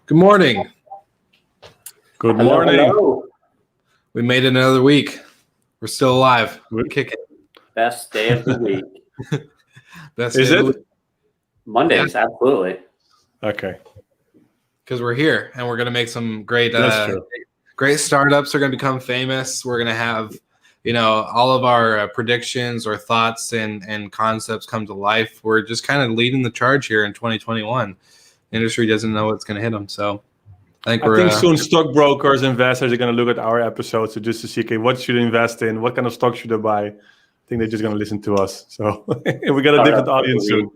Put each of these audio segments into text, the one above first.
Good morning. Good morning. Hello. We made it another week. We're still alive. We're kicking. Best day of the week. Best Is day of the it? week. Mondays, absolutely. Okay, Because we're here and we're going to make some great that's true. startups are going to become famous. We're going to have, all of our predictions or thoughts and concepts come to life. We're just kind of leading the charge here in 2021. The industry doesn't know what's going to hit them. So I think Soon stockbrokers, investors are going to look at our episodes just to see, okay, what should I invest in? What kind of stock should I buy? I think they're just going to listen to us. So we got a different audience soon.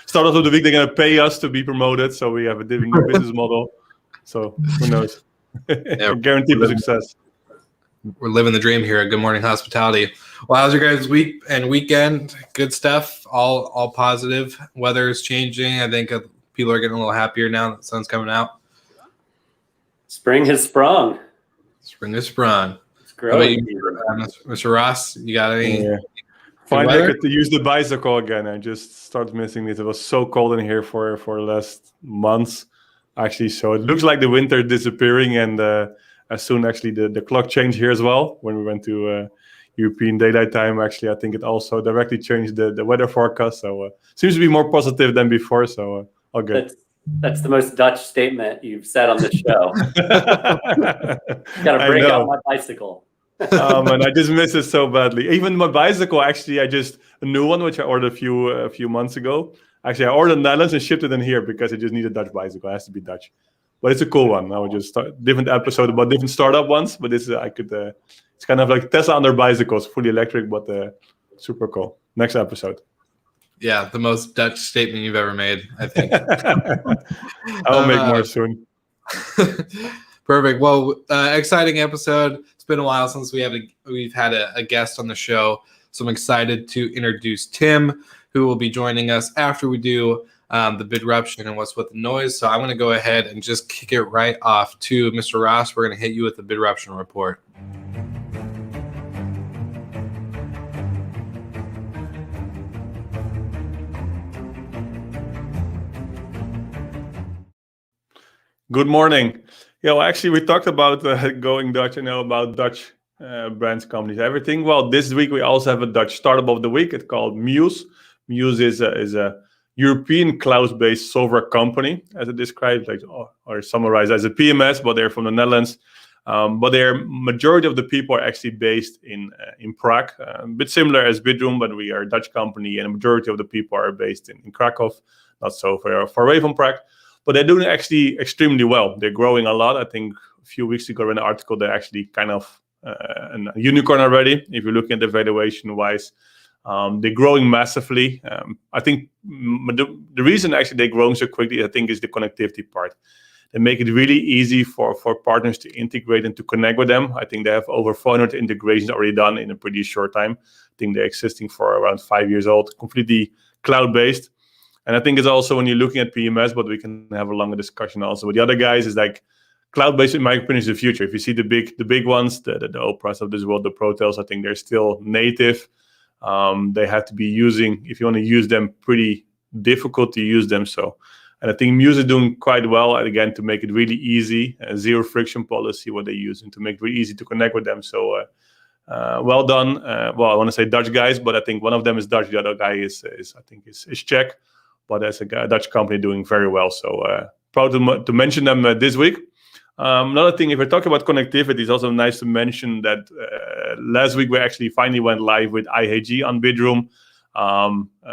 Start off of the week, they're going to pay us to be promoted. So we have a different new business model. So who knows? Guaranteed for success. We're living the dream here at Good Morning Hospitality. Well, how's your guys' week and weekend? Good stuff. All positive. Weather is changing. I think people are getting a little happier now that the sun's coming out. Spring has sprung. Spring is sprung. It's growing. Mr. Ross, you got any? Yeah. Finally, I get to use the bicycle again. I just started missing it. It was so cold in here for the last months, actually. So it looks like the winter disappearing, and as soon actually the clock changed here as well when we went to European daylight time. Actually, I think it also directly changed the weather forecast. So seems to be more positive than before. So all good. That's the most Dutch statement you've said on this show. Got to break out my bicycle. Man, I just miss it so badly. Even my bicycle, actually, a new one which I ordered a few months ago. Actually, I ordered in the Netherlands and shipped it in here because I just need a Dutch bicycle. It has to be Dutch, but it's a cool one. I will just start different episode about different startup ones. But this it's kind of like Tesla on their bicycles, fully electric, but super cool. Next episode. Yeah, the most Dutch statement you've ever made, I think. I'll make more soon. Perfect. Well, exciting episode. It's been a while since we've had a guest on the show, so I'm excited to introduce Tim, who will be joining us after we do the bidruption and what's with the noise. So I'm going to go ahead and just kick it right off to Mr. Ross. We're going to hit you with the bidruption report. Good morning. Yeah, well, actually, we talked about going Dutch, about Dutch brands, companies, everything. Well, this week we also have a Dutch startup of the week. It's called Muse. Muse is a European cloud-based software company, as it describes, or summarized as a PMS, but they're from the Netherlands. But their majority of the people are actually based in Prague, a bit similar as Bidroom, but we are a Dutch company, and the majority of the people are based in Krakow, not so far away from Prague. But they're doing actually extremely well. They're growing a lot. I think a few weeks ago in an article, they're actually kind of a unicorn already. If you're looking at the valuation-wise, they're growing massively. I think the reason actually they're growing so quickly, I think, is the connectivity part. They make it really easy for partners to integrate and to connect with them. I think they have over 400 integrations already done in a pretty short time. I think they're existing for around 5 years old, completely cloud-based. And I think it's also when you're looking at PMS, but we can have a longer discussion also with the other guys, is like cloud-based, in my opinion, is the future. If you see the big ones, the Oprahs of this world, the Protels, I think they're still native. They have to be using, if you want to use them, pretty difficult to use them. So, and I think Muse is doing quite well, and again, to make it really easy, zero friction policy, what they use, and to make it really easy to connect with them. So, well done. Well, I want to say Dutch guys, but I think one of them is Dutch, the other guy is Czech. But as a Dutch company doing very well. So proud to mention them this week. Another thing, if we're talking about connectivity, it's also nice to mention that last week we actually finally went live with IHG on Bidroom.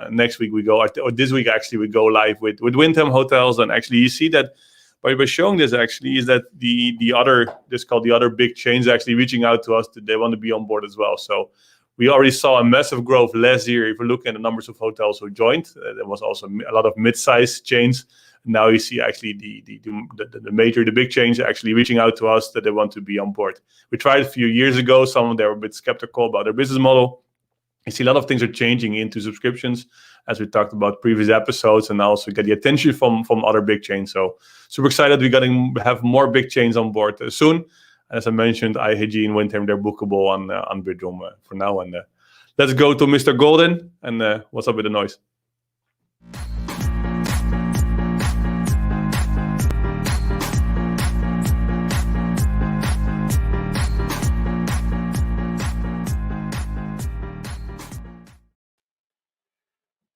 Next week we go, or this week actually we go live with Wyndham Hotels. And actually you see that by showing this actually is that the other big chains actually reaching out to us that they want to be on board as well. So we already saw a massive growth last year. If you look at the numbers of hotels who joined, there was also a lot of mid-sized chains. Now you see actually the big chains actually reaching out to us that they want to be on board. We tried a few years ago. Some of them were a bit skeptical about their business model. You see a lot of things are changing into subscriptions, as we talked about previous episodes, and also get the attention from other big chains. So super excited. We're going to have more big chains on board soon. As I mentioned, IHG and Wyndham, they're bookable on Bidroom for now. And let's go to Mr. Golden. And what's up with the noise?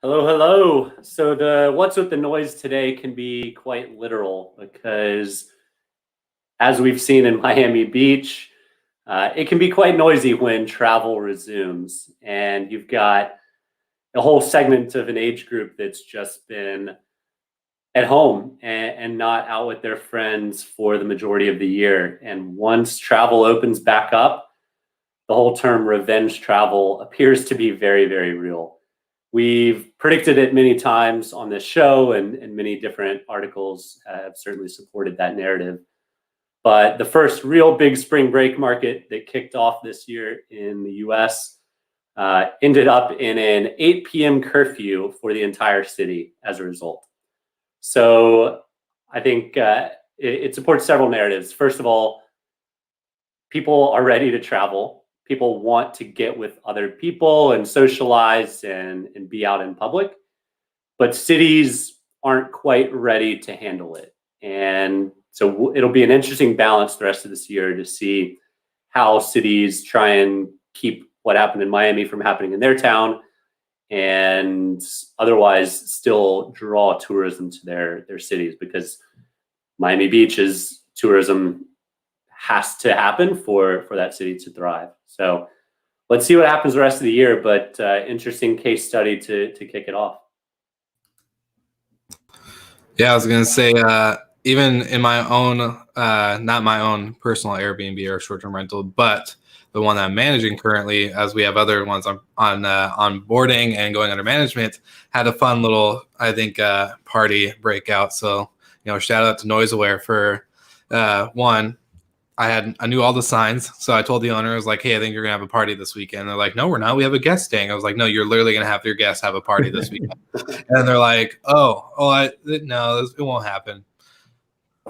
Hello, hello. So the what's with the noise today can be quite literal because as we've seen in Miami Beach, it can be quite noisy when travel resumes. And you've got a whole segment of an age group that's just been at home and not out with their friends for the majority of the year. And once travel opens back up, the whole term revenge travel appears to be very, very real. We've predicted it many times on this show, and many different articles have certainly supported that narrative. But the first real big spring break market that kicked off this year in the US ended up in an 8 p.m. curfew for the entire city as a result. So I think it supports several narratives. First of all, people are ready to travel. People want to get with other people and socialize and be out in public, but cities aren't quite ready to handle it. And so it'll be an interesting balance the rest of this year to see how cities try and keep what happened in Miami from happening in their town and otherwise still draw tourism to their cities, because Miami Beach's tourism has to happen for that city to thrive. So let's see what happens the rest of the year, but interesting case study to kick it off. Yeah, I was going to say, even in my own, not my own personal Airbnb or short-term rental, but the one that I'm managing currently, as we have other ones on boarding and going under management, had a fun little, I think, party breakout. So, shout out to Noise Aware for one. I knew all the signs, so I told the owner, I was like, hey, I think you're gonna have a party this weekend. They're like, no, we're not. We have a guest staying. I was like, no, you're literally gonna have your guests have a party this weekend. And they're like, no, it won't happen.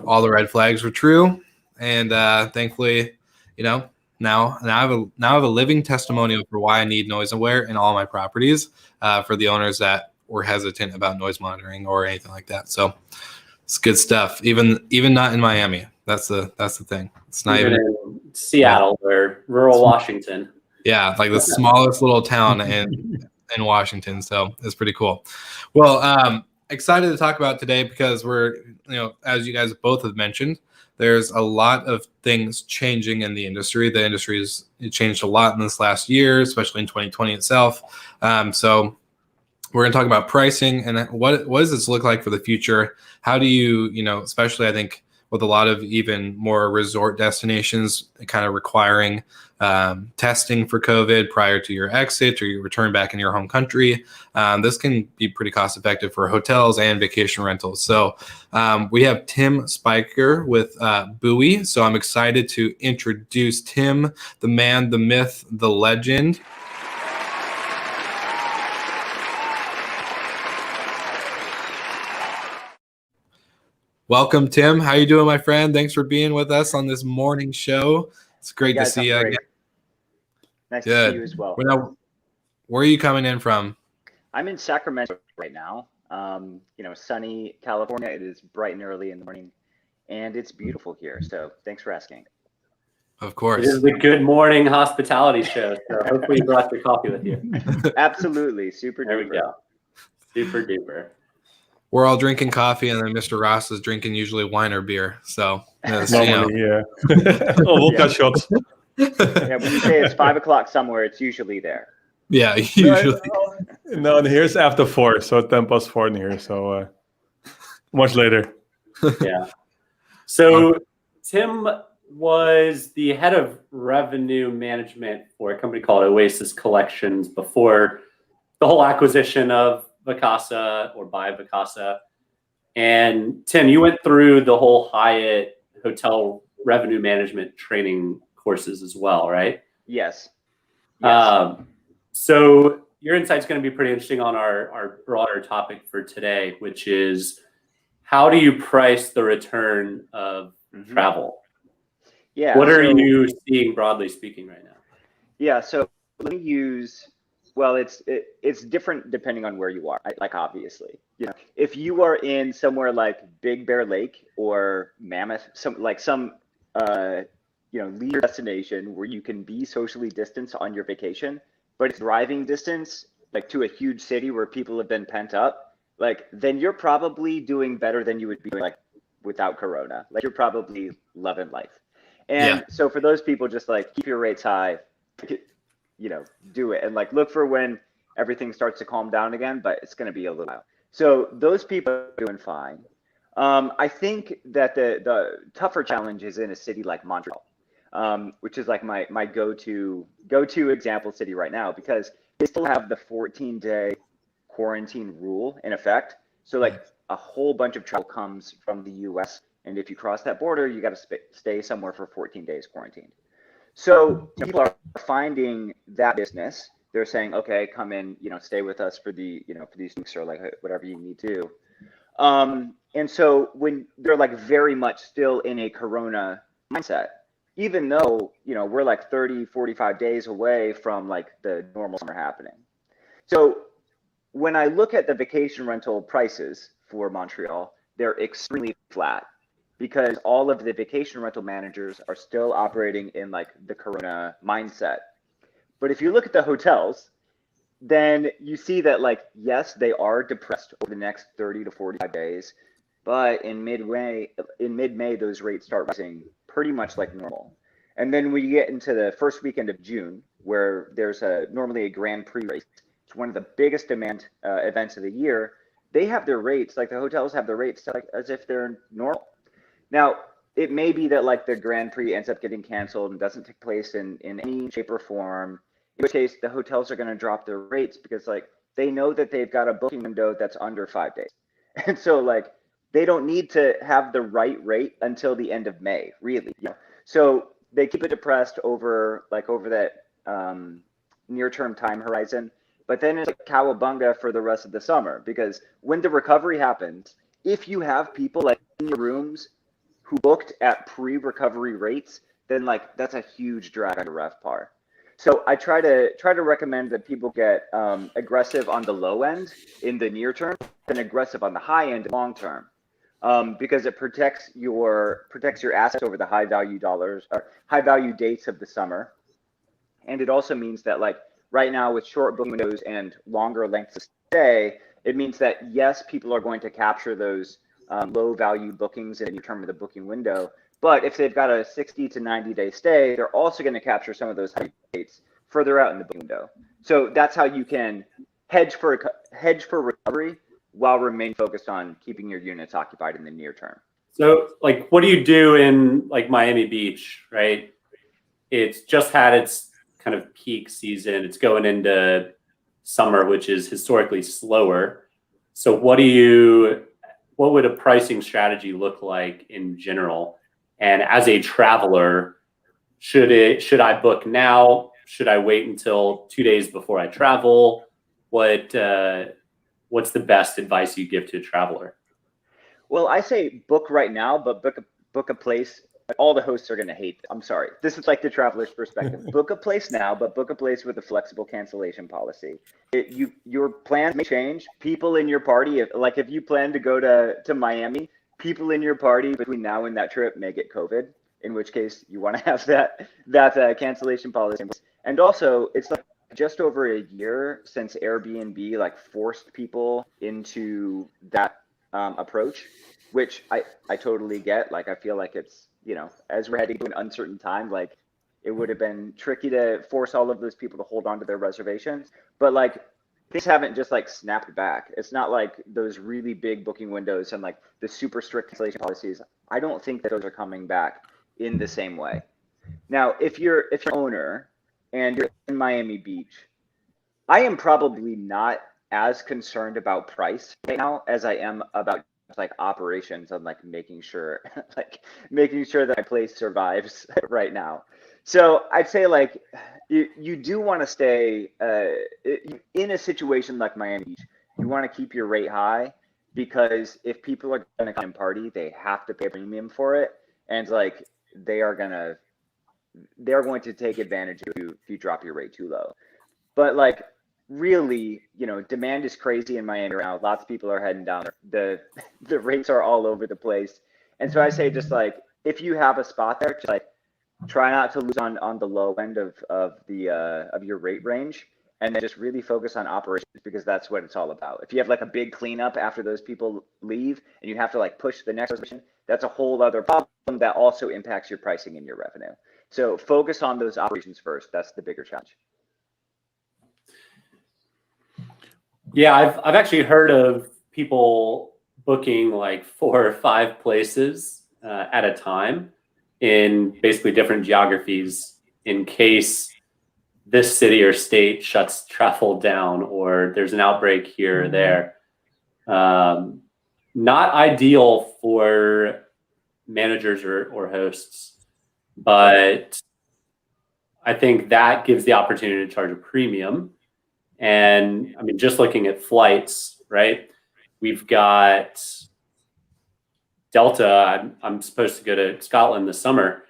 All the red flags were true, and thankfully, now I have a living testimonial for why I need Noise Aware in all my properties for the owners that were hesitant about noise monitoring or anything like that. So it's good stuff. Even not in Miami. That's the thing. It's not even in Seattle or rural Washington. Yeah, like the smallest little town in Washington. So it's pretty cool. Well, excited to talk about today because we're, as you guys both have mentioned, there's a lot of things changing in the industry. The industry has changed a lot in this last year, especially in 2020 itself. So we're going to talk about pricing and what does this look like for the future? How do you, especially I think with a lot of even more resort destinations kind of requiring testing for COVID prior to your exit or your return back in your home country. This can be pretty cost effective for hotels and vacation rentals. So we have Tim Speicher with Buoy. So I'm excited to introduce Tim, the man, the myth, the legend. Welcome, Tim. How you doing, my friend? Thanks for being with us on this morning show. It's great to see you again. Nice to see you as well. Where are you coming in from? I'm in Sacramento right now. Sunny California. It is bright and early in the morning, and it's beautiful here. So thanks for asking. Of course. It is the Good Morning Hospitality Show. So hopefully you brought your coffee with you. Absolutely. Super duper. There we go. Super duper. We're all drinking coffee, and then Mr. Ross is drinking usually wine or beer. So, normally, yeah. Vodka shots. Yeah, when you say it's 5 o'clock somewhere, it's usually there. Yeah, usually. No, and here's after 4, so 4:10 in here. So much later. Yeah. So Tim was the head of revenue management for a company called Oasis Collections before the whole acquisition of Vacasa or by Vacasa. And Tim, you went through the whole Hyatt hotel revenue management training courses as well, right? Yes. So your insight's going to be pretty interesting on our broader topic for today, which is how do you price the return of travel? Yeah. What are you seeing broadly speaking right now? Yeah. So let me use. Well, it's different depending on where you are. Like obviously, if you are in somewhere like Big Bear Lake or Mammoth, some leisure destination where you can be socially distanced on your vacation, but it's driving distance, like to a huge city where people have been pent up, like then you're probably doing better than you would be doing like without Corona. Like you're probably loving life. And so for those people, just like keep your rates high, you know, do it and like look for when everything starts to calm down again, but it's going to be a little while. So those people are doing fine. I think that the tougher challenge is in a city like Montreal, which is like my go-to example city right now, because they still have the 14-day quarantine rule in effect. So like a whole bunch of travel comes from the US, and if you cross that border, you got to stay somewhere for 14 days quarantined. So people are finding that business. They're saying, okay, come in, you know, stay with us for the, you know, for these weeks or like whatever you need to. And so when they're like very much still in a Corona mindset, even though, you know, we're like 30, 45 days away from like the normal summer happening. So when I look at the vacation rental prices for Montreal, they're extremely flat because all of the vacation rental managers are still operating in like the Corona mindset. But if you look at the hotels, then you see that like, yes, they are depressed over the next 30 to 45 days, but in mid-May, those rates start rising pretty much like normal. And then we get into the first weekend of June, where there's normally a Grand Prix race. It's one of the biggest demand events of the year. They have their rates, like the hotels have their rates set like as if they're normal. Now, it may be that like the Grand Prix ends up getting canceled and doesn't take place in any shape or form, in which case the hotels are going to drop their rates because like they know that they've got a booking window that's under 5 days. And so like they don't need to have the right rate until the end of May, really. You know? So they keep it depressed over that near-term time horizon. But then it's like cowabunga for the rest of the summer, because when the recovery happens, if you have people like in your rooms who booked at pre-recovery rates, then like that's a huge drag on your RevPAR. So I try to recommend that people get aggressive on the low end in the near term and aggressive on the high end long term, because it protects your assets over the high value dollars or high value dates of the summer, and it also means that like right now with short booking windows and longer lengths of stay, it means that yes, people are going to capture those low value bookings in the term of the booking window. But if they've got a 60 to 90 day stay, they're also going to capture some of those high dates further out in the booking window. So that's how you can hedge for recovery while remain focused on keeping your units occupied in the near term. So like, what do you do in like Miami Beach, right? It's just had its kind of peak season. It's going into summer, which is historically slower. So what would a pricing strategy look like in general? And as a traveler, should I book now? Should I wait until 2 days before I travel? What's the best advice you give to a traveler? Well, I say book right now, but book a place. All the hosts are going to hate it. I'm sorry. This is like the traveler's perspective. Book a place now, but book a place with a flexible cancellation policy. Your plans may change. People in your party, if you plan to go to Miami, people in your party between now and that trip may get COVID, in which case you want to have that cancellation policy. And also, it's like just over a year since Airbnb like forced people into that approach, which I totally get. Like I feel like it's, you know, as we're heading to an uncertain time, like it would have been tricky to force all of those people to hold on to their reservations. But like things haven't just like snapped back. It's not like those really big booking windows and like the super strict cancellation policies. I don't think that those are coming back in the same way. Now, if you're an owner and you're in Miami Beach, I am probably not as concerned about price right now as I am about like operations and like making sure that my place survives right now. So I'd say like you do want to stay in a situation like Miami Beach. You want to keep your rate high, because if people are going to come and party, they have to pay a premium for it, and like they're going to take advantage of you if you drop your rate too low. But like really, you know, demand is crazy in Miami right now. Lots of people are heading down there. The rates are all over the place. And so I say just like if you have a spot there, just like try not to lose on the low end of your rate range, and then just really focus on operations, because that's what it's all about. If you have like a big cleanup after those people leave and you have to like push the next reservation, that's a whole other problem that also impacts your pricing and your revenue. So focus on those operations first. That's the bigger challenge. Yeah, I've actually heard of people booking like 4 or 5 places at a time in basically different geographies in case this city or state shuts travel down or there's an outbreak here or there. Not ideal for managers or hosts, but I think that gives the opportunity to charge a premium. And I mean, just looking at flights, right? We've got Delta. I'm supposed to go to Scotland this summer,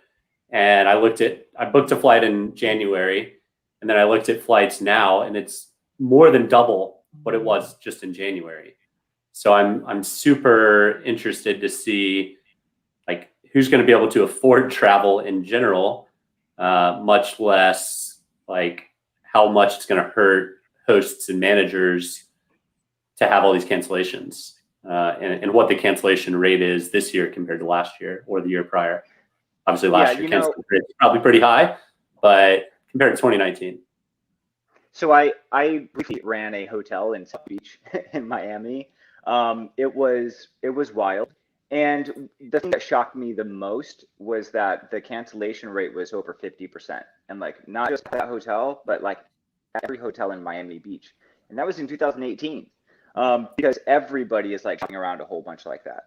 and I booked a flight in January, and then I looked at flights now, and it's more than double what it was just in January. So I'm super interested to see like who's going to be able to afford travel in general, much less like how much it's going to hurt hosts and managers to have all these cancellations, and what the cancellation rate is this year compared to last year or the year prior. Obviously, last year cancellation rate is probably pretty high, but compared to 2019. So I briefly ran a hotel in South Beach in Miami. It was wild. And the thing that shocked me the most was that the cancellation rate was over 50%. And like not just that hotel, but like every hotel in Miami Beach. And that was in 2018. Because everybody is like shopping around a whole bunch like that.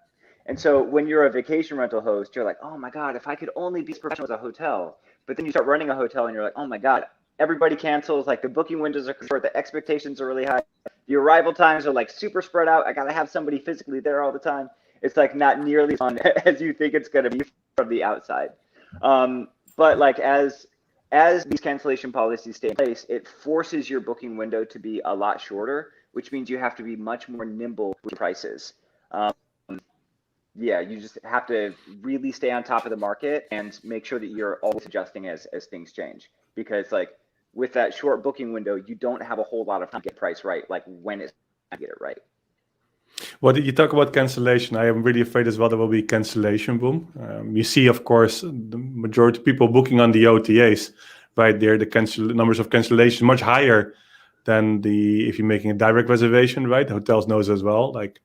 And so when you're a vacation rental host, you're like, oh my God, if I could only be as professional as a hotel. But then you start running a hotel and you're like, oh my God, everybody cancels, like the booking windows are short, the expectations are really high. The arrival times are like super spread out. I got to have somebody physically there all the time. It's like not nearly as fun as you think it's going to be from the outside. But like as these cancellation policies stay in place, it forces your booking window to be a lot shorter, which means you have to be much more nimble with prices. Yeah, you just have to really stay on top of the market and make sure that you're always adjusting as things change. Because like with that short booking window, you don't have a whole lot of time to get price right, like when it's time to get it right. Well, you talk about cancellation. I am really afraid as well there will be cancellation boom. You see, of course, the majority of people booking on the OTAs, right there, the numbers of cancellation much higher than if you're making a direct reservation, right? Hotels knows as well. Like,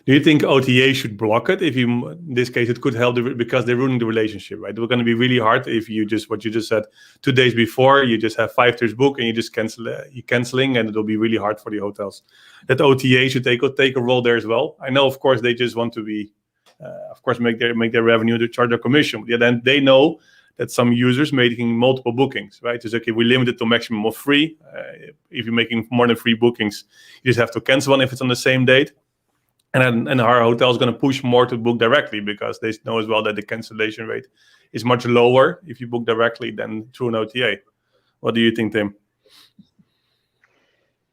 do you think OTA should block it? In this case, it could help because they're ruining the relationship, right? It's going to be really hard if what you just said, 2 days before, you just have 5 tours booked and you just you're canceling, and it'll be really hard for the hotels. That OTA should take a role there as well. I know, of course, they just want to be, of course, make their revenue to charge their commission. Yeah, then they know that some users making multiple bookings, right? It's okay, we limit it to a maximum of 3. If you're making more than 3 bookings, you just have to cancel one if it's on the same date. And our hotel is going to push more to book directly because they know as well that the cancellation rate is much lower if you book directly than through an OTA. What do you think, Tim?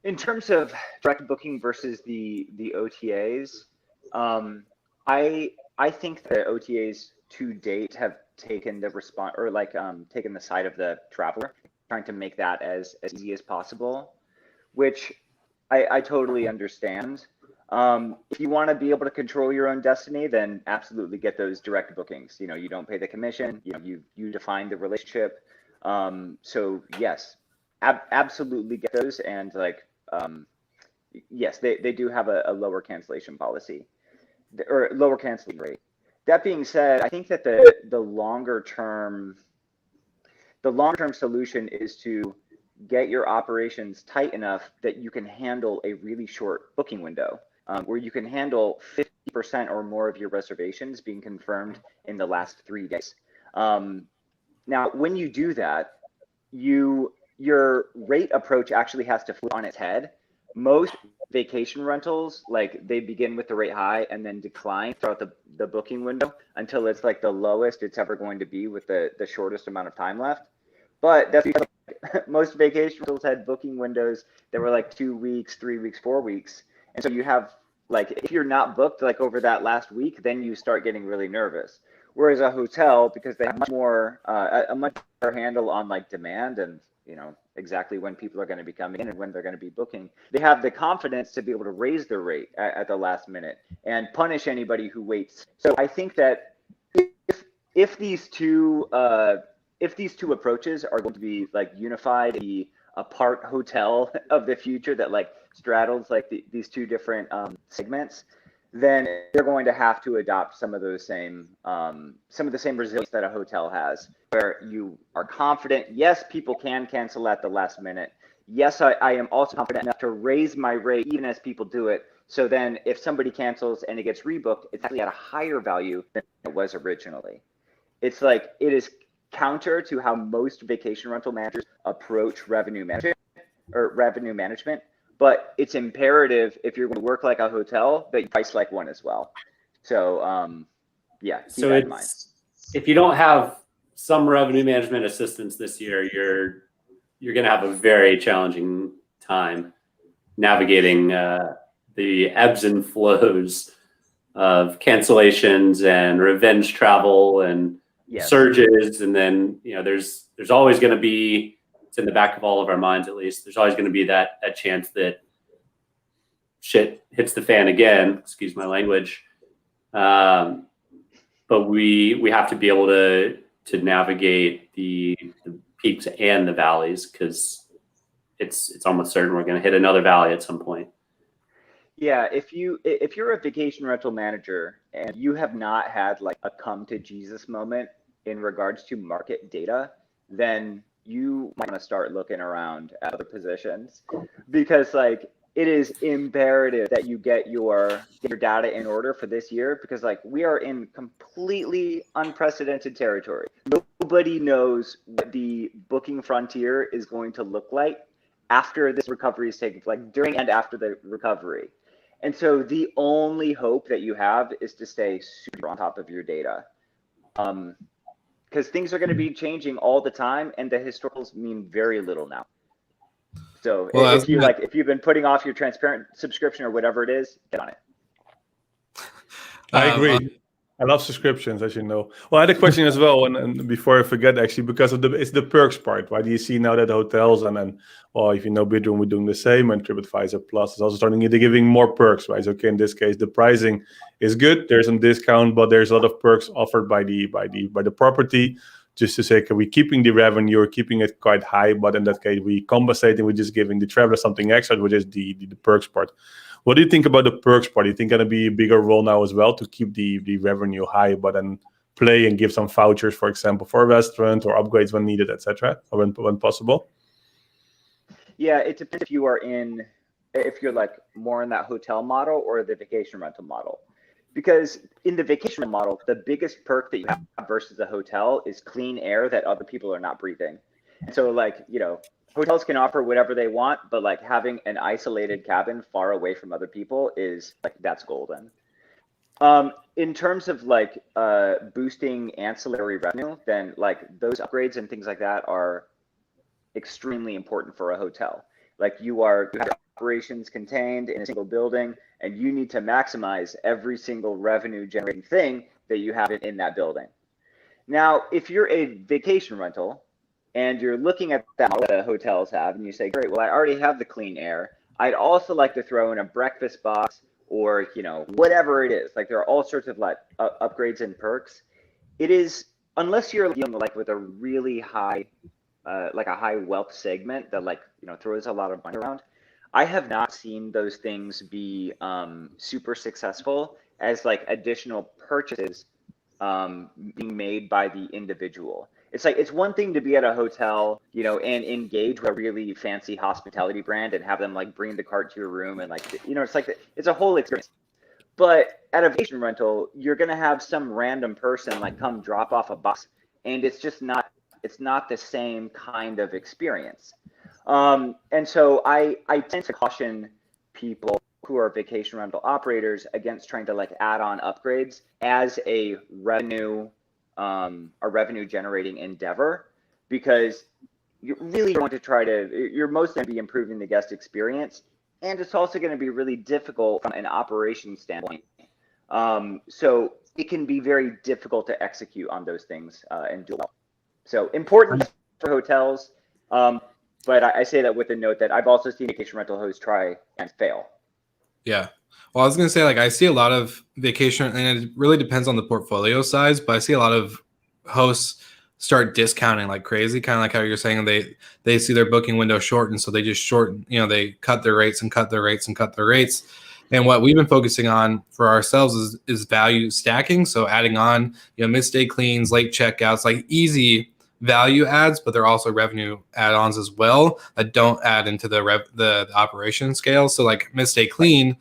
In terms of direct booking versus the OTAs, I think the OTAs to date have taken the response or like taken the side of the traveler, trying to make that as easy as possible, which I totally understand. If you want to be able to control your own destiny, then absolutely get those direct bookings. You don't pay the commission. You define the relationship. So yes, absolutely get those. And like, yes, they do have a lower cancellation policy or lower cancellation rate. That being said, I think that the longer term solution is to get your operations tight enough that you can handle a really short booking window. Where you can handle 50% or more of your reservations being confirmed in the last 3 days. Now, when you do that, your rate approach actually has to flip on its head. Most vacation rentals, like they begin with the rate high and then decline throughout the booking window until it's like the lowest it's ever going to be with the shortest amount of time left. But that's because most vacation rentals had booking windows that were like 2 weeks, 3 weeks, 4 weeks. And so you have, like, if you're not booked like over that last week, then you start getting really nervous. Whereas a hotel, because they have much more, a much better handle on like demand and exactly when people are going to be coming in and when they're going to be booking. They have the confidence to be able to raise their rate at the last minute and punish anybody who waits. So I think that if these two approaches are going to be like unified, the apart hotel of the future that like straddles like these two different segments, then they're going to have to adopt some of the same resilience that a hotel has, where you are confident, yes, people can cancel at the last minute. Yes, I am also confident enough to raise my rate even as people do it. So then if somebody cancels and it gets rebooked, it's actually at a higher value than it was originally. It's like, it is counter to how most vacation rental managers approach revenue management. But it's imperative, if you're going to work like a hotel, that you price like one as well. So yeah, keep that in mind. If you don't have some revenue management assistance this year, you're going to have a very challenging time navigating the ebbs and flows of cancellations and revenge travel and surges. And then, there's always going to be, it's in the back of all of our minds, at least, there's always going to be that chance that shit hits the fan again, excuse my language. But we have to be able to navigate the peaks and the valleys, because it's almost certain we're going to hit another valley at some point. Yeah, if you're a vacation rental manager and you have not had like a come to Jesus moment in regards to market data, then you might want to start looking around at other positions, because like it is imperative that you get your data in order for this year, because like we are in completely unprecedented territory. Nobody knows what the booking frontier is going to look like after this recovery is taking place, like during and after the recovery. And so the only hope that you have is to stay super on top of your data. Because things are going to be changing all the time, and the historicals mean very little now. So if you've been putting off your transparent subscription or whatever it is, get on it. I agree. I love subscriptions, as you know. Well, I had a question as well, and before I forget, actually, because of it's the perks part, right? You see now that hotels and then, well, if you know Bidroom, we're doing the same, and TripAdvisor Plus is also starting to giving more perks, right? So, okay, in this case, the pricing is good. There's some discount, but there's a lot of perks offered by the property, just to say, okay, we're keeping the revenue, we're keeping it quite high, but in that case, we compensating with just giving the traveler something extra, which is the perks part. What do you think about the perks part? Do you think going to be a bigger role now as well to keep the revenue high, but then play and give some vouchers, for example, for a restaurant or upgrades when needed, etc., or when possible? Yeah, it depends if you're like more in that hotel model or the vacation rental model. Because in the vacation rental model, the biggest perk that you have versus a hotel is clean air that other people are not breathing. And so like, hotels can offer whatever they want, but like having an isolated cabin far away from other people is like, that's golden. In terms of like boosting ancillary revenue, then like those upgrades and things like that are extremely important for a hotel. Like you have operations contained in a single building, and you need to maximize every single revenue generating thing that you have in that building. Now, if you're a vacation rental and you're looking at that model that hotels have, and you say, great, well, I already have the clean air. I'd also like to throw in a breakfast box or, whatever it is. Like there are all sorts of like upgrades and perks. It is, unless you're dealing like with a really high, like a high wealth segment that like, throws a lot of money around, I have not seen those things be super successful as like additional purchases being made by the individual. It's like, it's one thing to be at a hotel, and engage with a really fancy hospitality brand and have them like bring the cart to your room and like, it's like, it's a whole experience. But at a vacation rental, you're going to have some random person like come drop off a box, and it's just not, it's not the same kind of experience. And so I tend to caution people who are vacation rental operators against trying to like add on upgrades as a revenue generating endeavor, because you really want to you're mostly going to be improving the guest experience, and it's also going to be really difficult from an operations standpoint. So it can be very difficult to execute on those things and do well. So important for hotels. But I say that with the note that I've also seen vacation rental hosts try and fail. Yeah. Well, I was going to say, like, I see a lot of vacation, and it really depends on the portfolio size, but I see a lot of hosts start discounting like crazy, kind of like how you're saying they see their booking window shorten, so they just shorten, they cut their rates and cut their rates and cut their rates. And what we've been focusing on for ourselves is value stacking, so adding on mid-stay cleans, late checkouts, like easy value adds, but they're also revenue add-ons as well that don't add into the operation scale. So like mid-stay clean,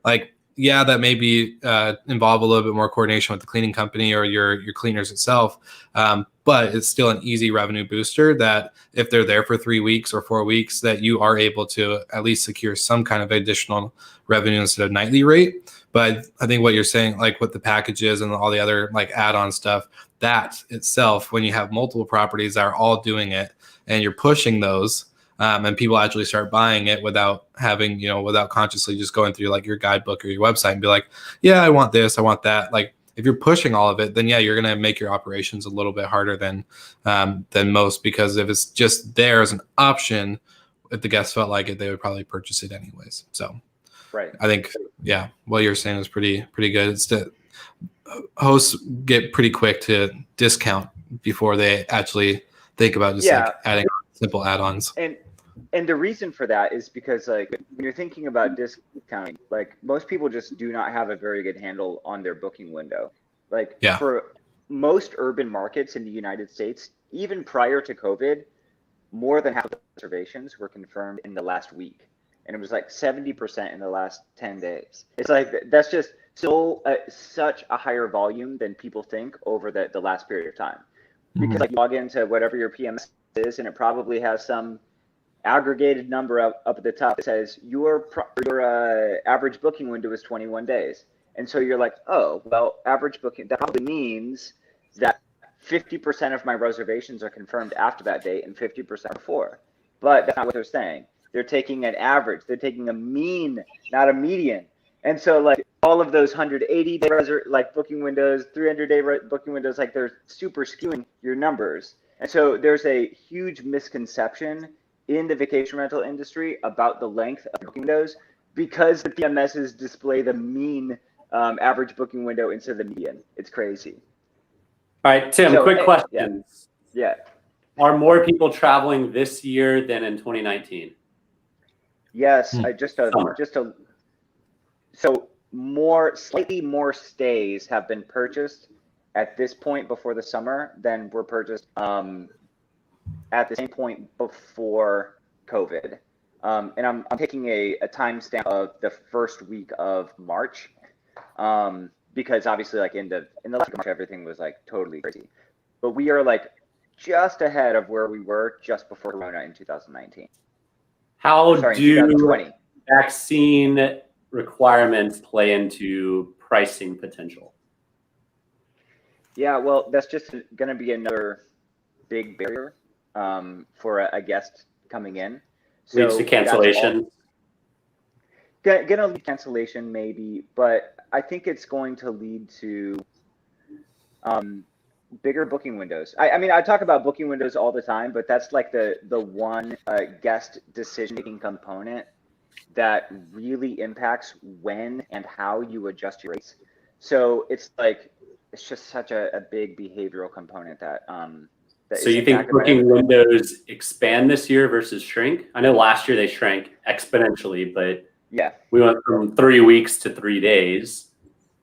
like, yeah, that may be involve a little bit more coordination with the cleaning company or your cleaners itself, but it's still an easy revenue booster that if they're there for 3 weeks or 4 weeks, that you are able to at least secure some kind of additional revenue instead of nightly rate. But I think what you're saying, like with the packages and all the other like add-on stuff, that itself, when you have multiple properties that are all doing it and you're pushing those, and people actually start buying it without having, without consciously just going through like your guidebook or your website and be like, yeah, I want this, I want that. Like if you're pushing all of it, then yeah, you're going to make your operations a little bit harder than most, because if it's just there as an option, if the guests felt like it, they would probably purchase it anyways. So Right. I think, yeah, what you're saying is pretty good. It's that hosts get pretty quick to discount before they actually think about just like adding simple add-ons. And the reason for that is because like when you're thinking about discounting, like most people just do not have a very good handle on their booking window. Like for most urban markets in the United States, even prior to COVID, more than half of the reservations were confirmed in the last week. And it was like 70% in the last 10 days. It's like, that's just such a higher volume than people think over the last period of time. Because like you log into whatever your PMS is, and it probably has some aggregated number up at the top that says your average booking window is 21 days. And so you're like, oh, well, average booking, that probably means that 50% of my reservations are confirmed after that date and 50% before. But that's not what they're saying. They're taking an average. They're taking a mean, not a median. And so like all of those 180-day like booking windows, 300-day booking windows, like they're super skewing your numbers. And so there's a huge misconception in the vacation rental industry about the length of booking windows because the PMSs display the mean average booking window instead of the median. It's crazy. All right, Tim, quick question. Yeah. Are more people traveling this year than in 2019? Yes, so slightly more stays have been purchased at this point before the summer than were purchased at the same point before COVID. And I'm taking a timestamp of the first week of March, because obviously like in the last week of March, everything was like totally crazy. But we are like just ahead of where we were just before Corona in 2019. How do vaccine requirements play into pricing potential? Yeah, well, that's just going to be another big barrier for a guest coming in. So leads to cancellation. Going to lead to cancellation maybe, but I think it's going to lead to bigger booking windows. I mean, I talk about booking windows all the time, but that's like the one guest decision-making component that really impacts when and how you adjust your rates. So it's like, it's just such a big behavioral component that so you think booking windows expand this year versus shrink? I know last year they shrank exponentially, but yeah, we went from 3 weeks to 3 days,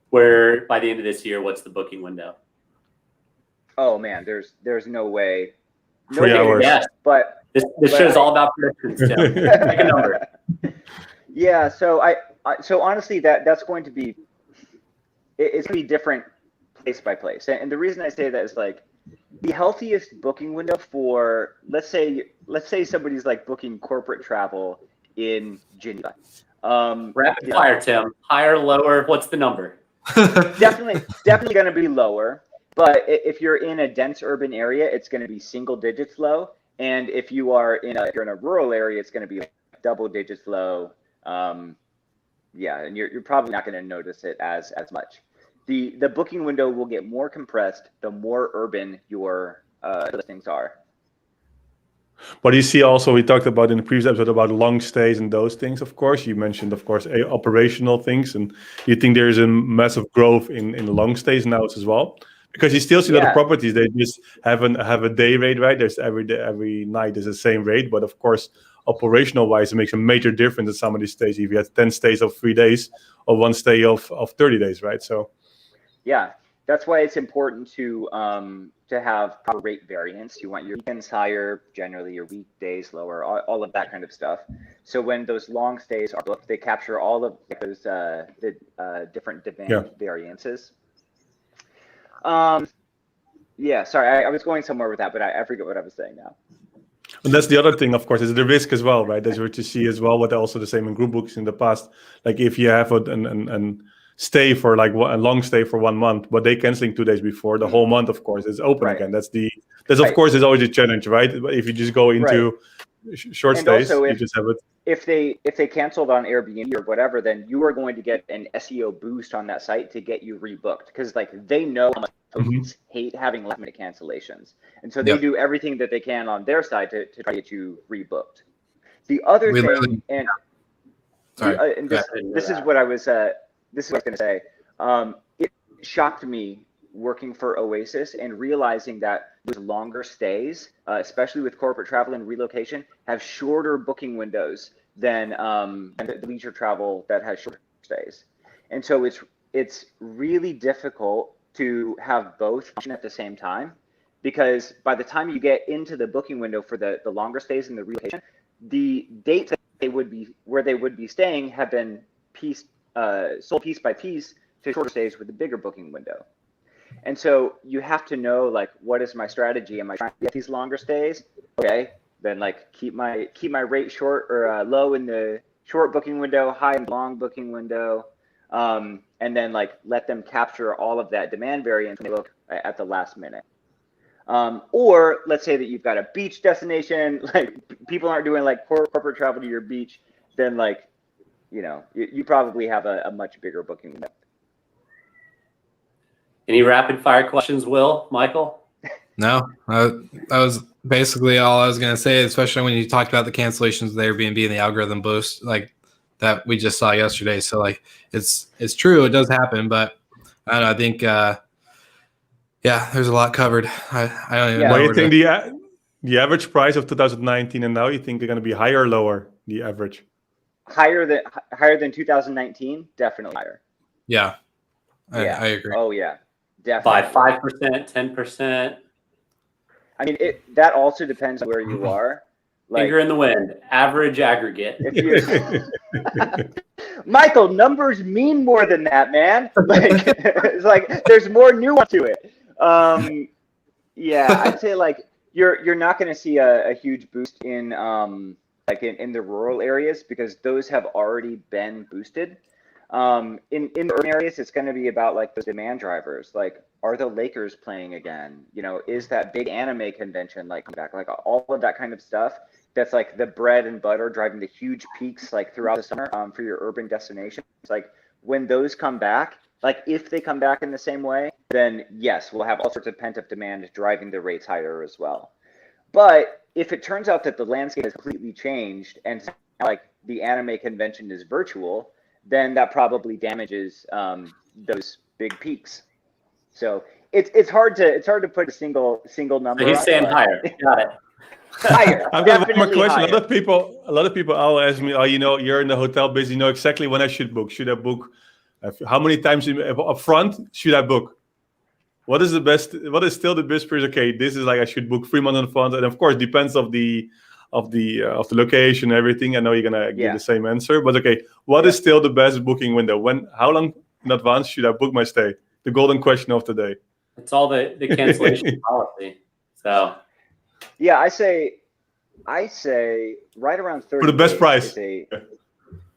where by the end of this year, what's the booking window? Oh man, there's no way. 3 hours. Yes, but this show's all about predictions, Tim. Pick a number. Yeah, so so honestly, that's going to be, it's going to be different place by place. And the reason I say that is like the healthiest booking window for, let's say somebody's like booking corporate travel in Geneva. Rapid fire, Tim. Higher, lower? What's the number? Definitely going to be lower. But if you're in a dense urban area, it's going to be single digits low. And if you're in a rural area, it's going to be double digits low. Yeah, and you're probably not going to notice it as much. The booking window will get more compressed the more urban your listings are. But you see also, we talked about in the previous episode about long stays and those things, of course. You mentioned, of course, operational things. And you think there is a massive growth in long stays now as well? Because you still see a lot of properties, they just have a day rate, right? There's every night is the same rate. But of course, operational wise, it makes a major difference in some of these stays. If you have 10 stays of 3 days or one stay of 30 days, right? So yeah, that's why it's important to have proper rate variance. You want your weekends higher, generally your weekdays lower, all of that kind of stuff. So when those long stays are booked, they capture all of those the different demand variances. Yeah, sorry, I was going somewhere with that, but I forget what I was saying now. And that's the other thing, of course, is the risk as well, right? That's what you see as well. What also the same in group books in the past. Like if you have an stay for like a long stay for 1 month, but they canceling 2 days before, the whole month, of course, is open again. That's of course is always a challenge, right? But if you just go into short stays, also, you just have it. If they canceled on Airbnb or whatever, then you are going to get an SEO boost on that site to get you rebooked, because like they know how much folks hate having last minute cancellations, and so they do everything that they can on their side to try to get you rebooked. The other thing, this is what I was going to say. It shocked me working for Oasis and realizing that those longer stays, especially with corporate travel and relocation, have shorter booking windows than the leisure travel that has shorter stays. And so it's really difficult to have both function at the same time, because by the time you get into the booking window for the longer stays and the relocation, the dates that they would be staying have been sold piece by piece to shorter stays with a bigger booking window. And so you have to know, like, what is my strategy? Am I trying to get these longer stays? Okay, then like keep my rate short or low in the short booking window, high in the long booking window, and then like let them capture all of that demand variance when they look at the last minute. Or let's say that you've got a beach destination, like people aren't doing like corporate travel to your beach, then like, you probably have a much bigger booking window. Any rapid fire questions, Will, Michael? No, that was basically all I was going to say, especially when you talked about the cancellations of the Airbnb and the algorithm boost like that we just saw yesterday. So like it's true. It does happen, but I don't know. I think, there's a lot covered. I don't even know. What do you think the average price of 2019 and now, you think they're going to be higher or lower, the average? Higher than 2019, definitely higher. Yeah, I agree. Oh yeah, definitely. By 5%, 10%. I mean, that also depends on where you are. Like, finger in the wind, average aggregate. Michael, numbers mean more than that, man. Like, it's like there's more nuance to it. I'd say like you're not going to see a huge boost in in the rural areas, because those have already been boosted. In the urban areas, it's going to be about like those demand drivers. Like, are the Lakers playing again? Is that big anime convention like coming back? Like all of that kind of stuff. That's like the bread and butter driving the huge peaks like throughout the summer for your urban destinations. Like when those come back, like if they come back in the same way, then yes, we'll have all sorts of pent up demand driving the rates higher as well. But if it turns out that the landscape has completely changed and like the anime convention is virtual, then that probably damages those big peaks. So it's hard to put a single number. So he's saying higher. Got it. Higher. I've got one more question. Higher. A lot of people all ask me, you're in the hotel business, you know exactly when I should book. Should I book? How many times up front should I book? What is still the best price? Okay, this is like I should book 3 months in advance, and of course depends of the location, everything. I know you're gonna give the same answer, but okay, what is still the best booking window? How long in advance should I book my stay? The golden question of the day. It's all the cancellation policy. So yeah, I say right around 30 for the best price.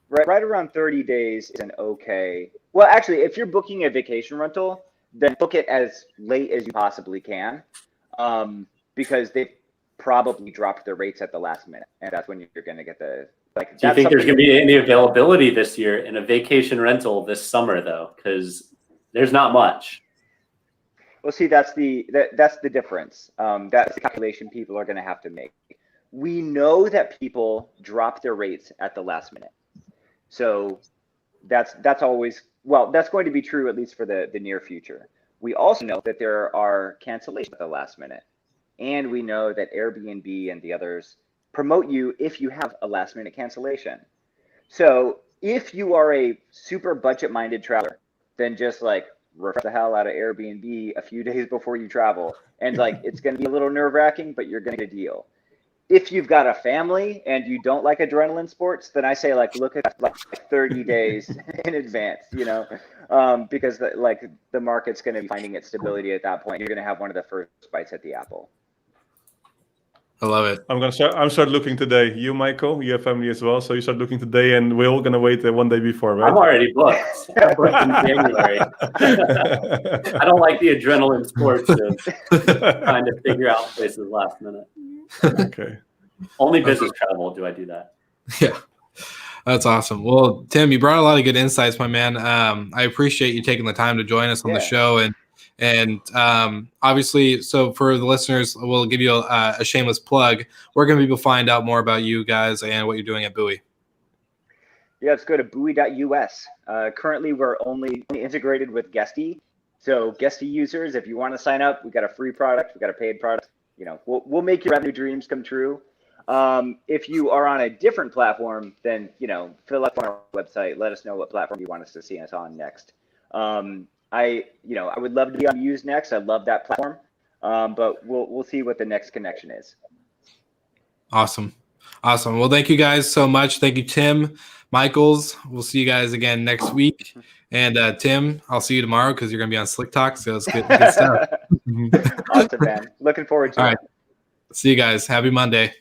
Right around 30 days is an okay. Well, actually, if you're booking a vacation rental, then book it as late as you possibly can, because they probably dropped their rates at the last minute, and that's when you're going to get the like. Do you think there's going to be any availability this year in a vacation rental this summer, though? Because there's not much. Well, see, that's the difference. That's the calculation people are going to have to make. we know that people drop their rates at the last minute. So that's always, well, that's going to be true at least for the near future. We also know that there are cancellations at the last minute. And we know that Airbnb and the others promote you if you have a last minute cancellation. So if you are a super budget minded traveler, then just like rush the hell out of Airbnb a few days before you travel. And like, it's going to be a little nerve wracking, but you're going to get a deal. If you've got a family and you don't like adrenaline sports, then I say like look at like 30 days in advance, because the market's going to be finding its stability at that point. You're going to have one of the first bites at the apple. I love it. I'm start looking today. You, Michael, you have family as well, so you start looking today, and we're all gonna wait one day before, right? I'm already booked. I'm booked in January. I don't like the adrenaline sports of trying to figure out places last minute. Okay. Only business travel do I do that. Yeah, that's awesome. Well, Tim, you brought a lot of good insights, my man. I appreciate you taking the time to join us on the show, and obviously, so for the listeners, we'll give you a shameless plug. Where can people find out more about you guys and what you're doing at Buoy? Yeah, let's go to buoy.us. Currently, we're only integrated with Guesty. So Guesty users, if you want to sign up, we got a free product, we got a paid product. We'll make your revenue dreams come true. If you are on a different platform, then fill up on our website. Let us know what platform you want us to see us on next. I would love to be on Muse next. I love that platform, but we'll see what the next connection is. Awesome. Well, thank you guys so much. Thank you, Tim, Michaels. We'll see you guys again next week. And Tim, I'll see you tomorrow because you're going to be on Slick Talk. So it's good stuff. Awesome, man. Looking forward to it. All right. See you guys. Happy Monday.